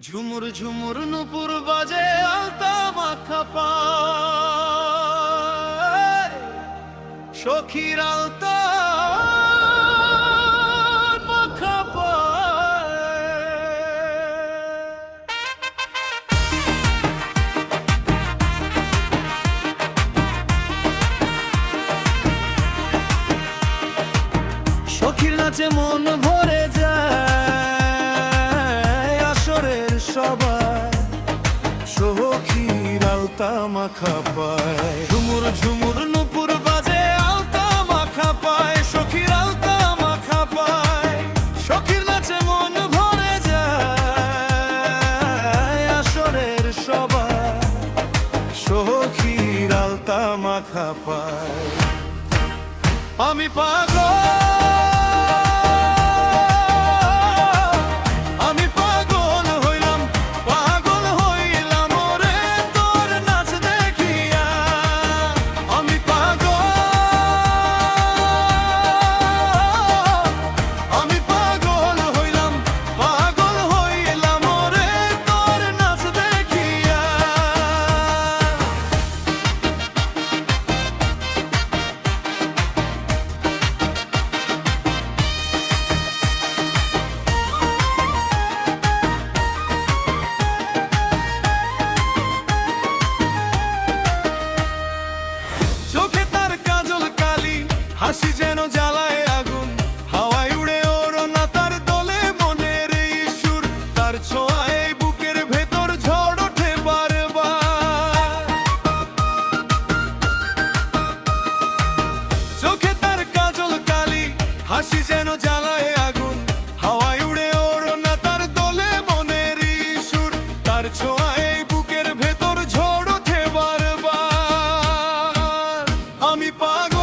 ঝুমুর ঝুমুর নুপুর বাজে আলতা মাখা পায়, সখীর আলতা মাখা পায়। সখীর নাচে মন ভরে যায়, আসরের সবাই সখীর আলতা মাখা পায়। ঝুমুর ঝুমুর নুপুর বাজে আলতা মাখা পায়, সখীর আলতা মাখা পায়। সখীর নাচে মন ভরে যায়, আসরের সবাই সখীর আলতা মাখা পায়। আমি পাগল, হাসি যেন জ্বালায় আগুন, হাওয়ায় উড়ে ওড়না তার দোলে মনের এই সুর। তার ছোঁয়ায় বুকের ভেতর ঝড় ওঠে বারবার। চোখে তার কাজল কালি, হাসি যেন জ্বালায় আগুন, হাওয়ায় উড়ে ওড়না তার দোলে মনের এই সুর। তার ছোঁয়ায় বুকের ভেতর ঝড় ওঠে বারবার। আমি পাগল,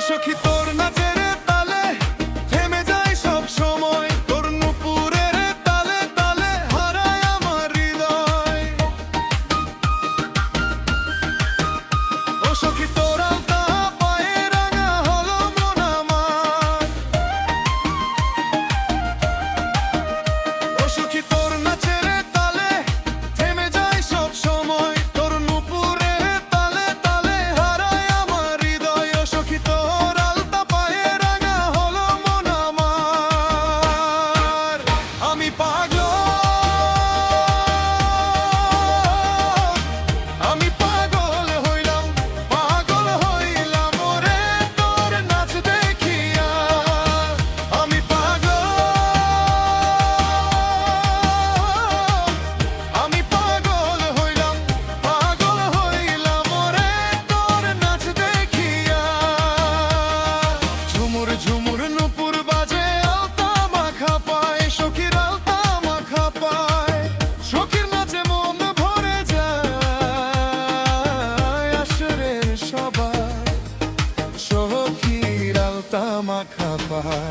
সখী তোর নাচের তালে থেমে যায় সব সময়, তোর নুপুরের তালে তালে হারায় আমার হৃদয়। ও সখী তোর আলতা পায়ে রাঙা হলো মন আমার। ও সখী তোর নাচের তালে থেমে যায় সব সময়, তোর নুপুরের তালে তালে হারায় আমার হৃদয়। ও সখী আমি পাগল, আমি পাগল হইলাম, পাগল হইলাম রে তোর নাচ দেখিয়া। আমি পাগল, আমি পাগল হইলাম, পাগল হইলাম রে তোর নাচ দেখিয়া। ঝুমুর ঝুমুর নুপুর বাজে আলতা মাখা পায়, সখীর আলতা মাখা পায়। সখীর নাচে মন ভরে যায়, আসরের সবাই সখীর আলতা মাখা পায়।